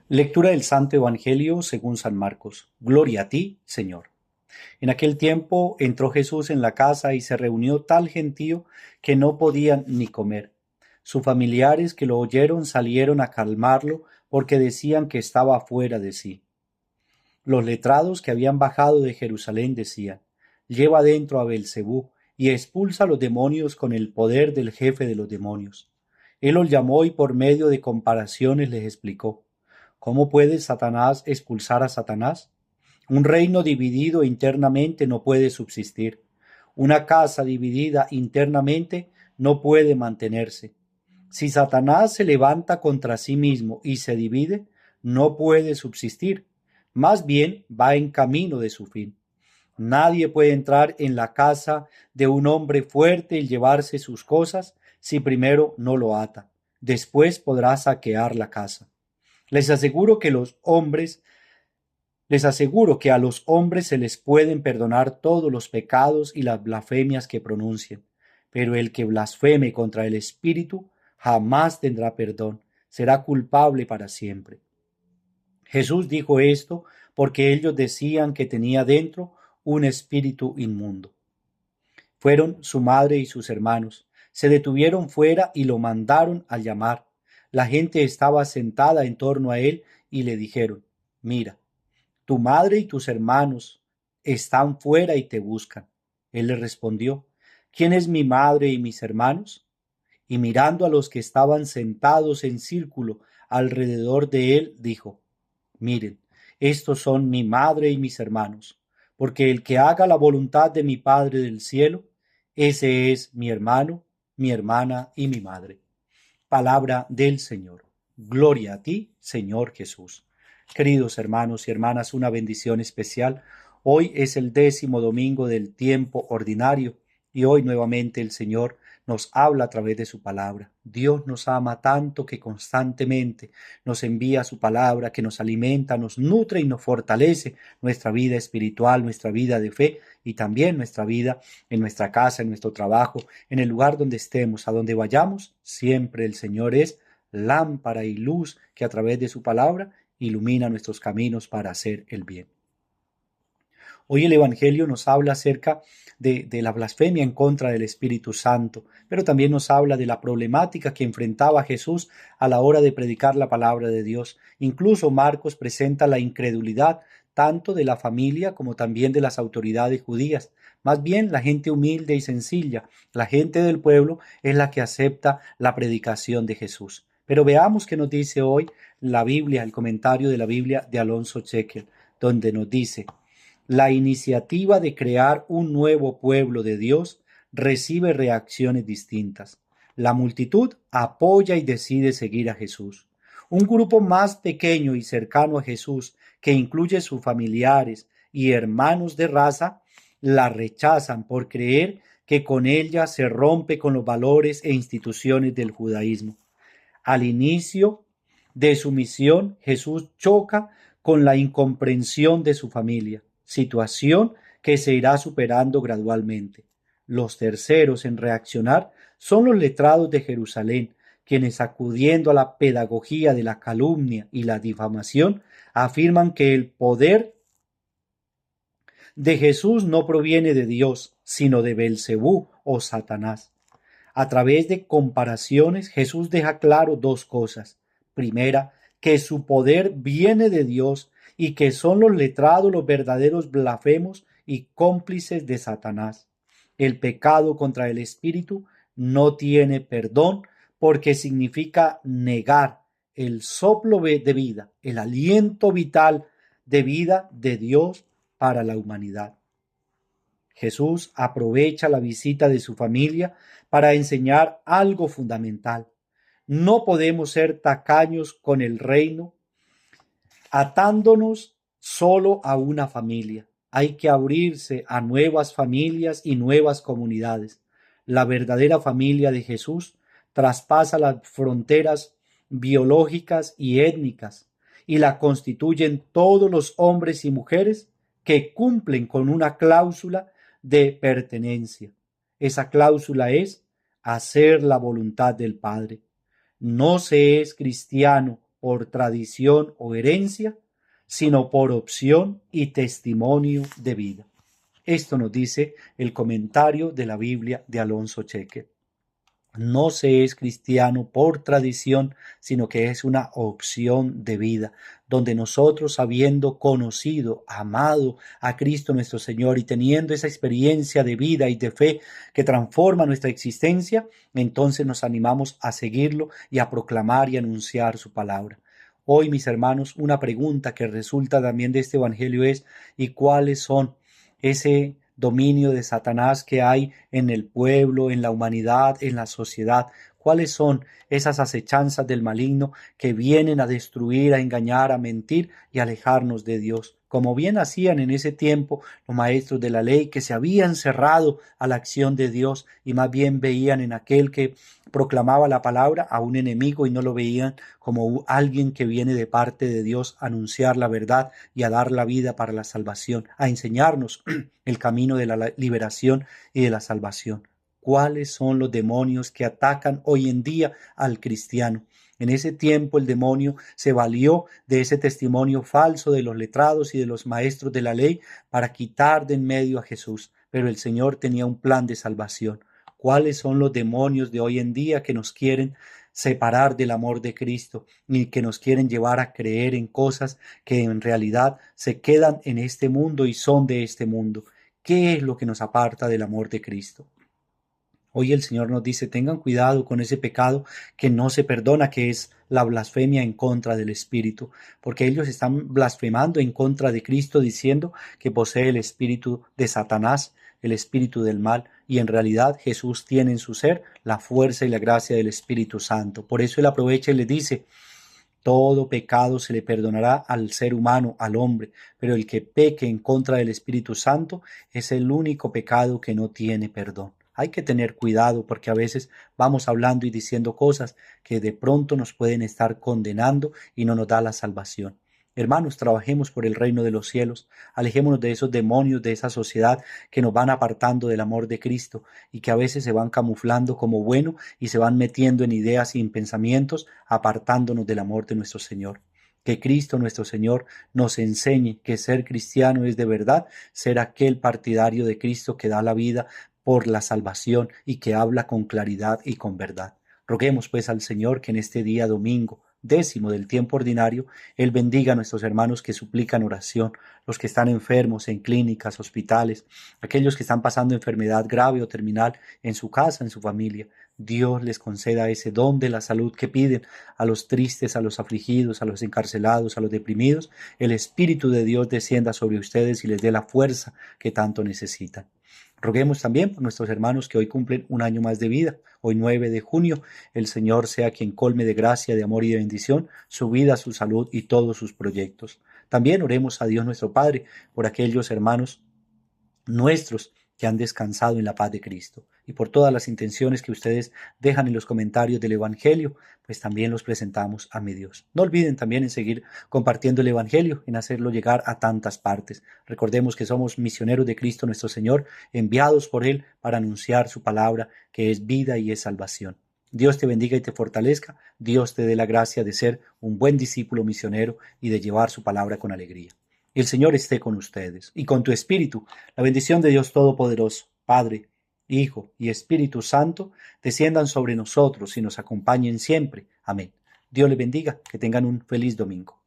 Lectura del Santo Evangelio según San Marcos. Gloria a ti, Señor. En aquel tiempo entró Jesús en la casa y se reunió tal gentío que no podían ni comer. Sus familiares que lo oyeron salieron a calmarlo porque decían que estaba fuera de sí. Los letrados que habían bajado de Jerusalén decían: Lleva dentro a Beelzebú y expulsa a los demonios con el poder del jefe de los demonios. Él los llamó y por medio de comparaciones les explicó: ¿Cómo puede Satanás expulsar a Satanás? Un reino dividido internamente no puede subsistir. Una casa dividida internamente no puede mantenerse. Si Satanás se levanta contra sí mismo y se divide, no puede subsistir. Más bien va en camino de su fin. Nadie puede entrar en la casa de un hombre fuerte y llevarse sus cosas si primero no lo ata. Después podrá saquear la casa. Les aseguro que los hombres Les aseguro que a los hombres se les pueden perdonar todos los pecados y las blasfemias que pronuncien, pero el que blasfeme contra el Espíritu jamás tendrá perdón, será culpable para siempre. Jesús dijo esto porque ellos decían que tenía dentro un espíritu inmundo. Fueron su madre y sus hermanos, se detuvieron fuera y lo mandaron a llamar. La gente estaba sentada en torno a él y le dijeron: Mira, tu madre y tus hermanos están fuera y te buscan. Él le respondió: ¿Quién es mi madre y mis hermanos? Y mirando a los que estaban sentados en círculo alrededor de él, dijo: Miren, estos son mi madre y mis hermanos, porque el que haga la voluntad de mi Padre del cielo, ese es mi hermano, mi hermana y mi madre. Palabra del Señor. Gloria a ti, Señor Jesús. Queridos hermanos y hermanas, una bendición especial. Hoy es el 10º domingo del tiempo ordinario y hoy nuevamente el Señor nos habla a través de su palabra. Dios nos ama tanto que constantemente nos envía su palabra, que nos alimenta, nos nutre y nos fortalece nuestra vida espiritual, nuestra vida de fe y también nuestra vida en nuestra casa, en nuestro trabajo, en el lugar donde estemos, a donde vayamos. Siempre el Señor es lámpara y luz que a través de su palabra ilumina nuestros caminos para hacer el bien. Hoy el Evangelio nos habla acerca de la blasfemia en contra del Espíritu Santo, pero también nos habla de la problemática que enfrentaba Jesús a la hora de predicar la palabra de Dios. Incluso Marcos presenta la incredulidad tanto de la familia como también de las autoridades judías. Más bien la gente humilde y sencilla, la gente del pueblo, es la que acepta la predicación de Jesús. Pero veamos qué nos dice hoy la Biblia, el comentario de la Biblia de Alonso Chequel, donde nos dice: la iniciativa de crear un nuevo pueblo de Dios recibe reacciones distintas. La multitud apoya y decide seguir a Jesús. Un grupo más pequeño y cercano a Jesús, que incluye sus familiares y hermanos de raza, la rechazan por creer que con ella se rompe con los valores e instituciones del judaísmo. Al inicio de su misión, Jesús choca con la incomprensión de su familia, situación que se irá superando gradualmente. Los terceros en reaccionar son los letrados de Jerusalén, quienes, acudiendo a la pedagogía de la calumnia y la difamación, afirman que el poder de Jesús no proviene de Dios, sino de Beelzebú o Satanás. A través de comparaciones, Jesús deja claro dos cosas. Primera, que su poder viene de Dios y que son los letrados los verdaderos blasfemos y cómplices de Satanás. El pecado contra el Espíritu no tiene perdón porque significa negar el soplo de vida, el aliento vital de vida de Dios para la humanidad. Jesús aprovecha la visita de su familia para enseñar algo fundamental. No podemos ser tacaños con el reino, atándonos solo a una familia. Hay que abrirse a nuevas familias y nuevas comunidades. La verdadera familia de Jesús traspasa las fronteras biológicas y étnicas y la constituyen todos los hombres y mujeres que cumplen con una cláusula de pertenencia. Esa cláusula es hacer la voluntad del Padre. No se es cristiano por tradición o herencia, sino por opción y testimonio de vida. Esto nos dice el comentario de la Biblia de Alonso Cheque. No se es cristiano por tradición, sino que es una opción de vida, donde nosotros, habiendo conocido, amado a Cristo nuestro Señor y teniendo esa experiencia de vida y de fe que transforma nuestra existencia, entonces nos animamos a seguirlo y a proclamar y anunciar su palabra. Hoy, mis hermanos, una pregunta que resulta también de este evangelio es: ¿y cuáles son ese dominio de Satanás que hay en el pueblo, en la humanidad, en la sociedad? ¿Cuáles son esas acechanzas del maligno que vienen a destruir, a engañar, a mentir y a alejarnos de Dios? Como bien hacían en ese tiempo los maestros de la ley, que se habían cerrado a la acción de Dios y más bien veían en aquel que proclamaba la palabra a un enemigo y no lo veían como alguien que viene de parte de Dios a anunciar la verdad y a dar la vida para la salvación, a enseñarnos el camino de la liberación y de la salvación. ¿Cuáles son los demonios que atacan hoy en día al cristiano? En ese tiempo el demonio se valió de ese testimonio falso de los letrados y de los maestros de la ley para quitar de en medio a Jesús, pero el Señor tenía un plan de salvación. ¿Cuáles son los demonios de hoy en día que nos quieren separar del amor de Cristo y que nos quieren llevar a creer en cosas que en realidad se quedan en este mundo y son de este mundo? ¿Qué es lo que nos aparta del amor de Cristo? Hoy el Señor nos dice: tengan cuidado con ese pecado que no se perdona, que es la blasfemia en contra del Espíritu, porque ellos están blasfemando en contra de Cristo, diciendo que posee el espíritu de Satanás, el espíritu del mal, y en realidad Jesús tiene en su ser la fuerza y la gracia del Espíritu Santo. Por eso Él aprovecha y le dice: todo pecado se le perdonará al ser humano, al hombre, pero el que peque en contra del Espíritu Santo es el único pecado que no tiene perdón. Hay que tener cuidado porque a veces vamos hablando y diciendo cosas que de pronto nos pueden estar condenando y no nos da la salvación. Hermanos, trabajemos por el reino de los cielos, alejémonos de esos demonios, de esa sociedad que nos van apartando del amor de Cristo y que a veces se van camuflando como bueno y se van metiendo en ideas y en pensamientos, apartándonos del amor de nuestro Señor. Que Cristo nuestro Señor nos enseñe que ser cristiano es de verdad ser aquel partidario de Cristo que da la vida por la salvación y que habla con claridad y con verdad. Roguemos pues al Señor que en este día domingo, 10º del tiempo ordinario, Él bendiga a nuestros hermanos que suplican oración, los que están enfermos en clínicas, hospitales, aquellos que están pasando enfermedad grave o terminal en su casa, en su familia. Dios les conceda ese don de la salud que piden a los tristes, a los afligidos, a los encarcelados, a los deprimidos. El Espíritu de Dios descienda sobre ustedes y les dé la fuerza que tanto necesitan. Roguemos también por nuestros hermanos que hoy cumplen un año más de vida. Hoy 9 de junio, el Señor sea quien colme de gracia, de amor y de bendición su vida, su salud y todos sus proyectos. También oremos a Dios nuestro Padre por aquellos hermanos nuestros que han descansado en la paz de Cristo, y por todas las intenciones que ustedes dejan en los comentarios del Evangelio, pues también los presentamos a mi Dios. No olviden también en seguir compartiendo el Evangelio, en hacerlo llegar a tantas partes. Recordemos que somos misioneros de Cristo nuestro Señor, enviados por Él para anunciar su palabra, que es vida y es salvación. Dios te bendiga y te fortalezca. Dios te dé la gracia de ser un buen discípulo misionero y de llevar su palabra con alegría. Y el Señor esté con ustedes y con tu espíritu. La bendición de Dios Todopoderoso, Padre, Hijo y Espíritu Santo, desciendan sobre nosotros y nos acompañen siempre. Amén. Dios les bendiga, que tengan un feliz domingo.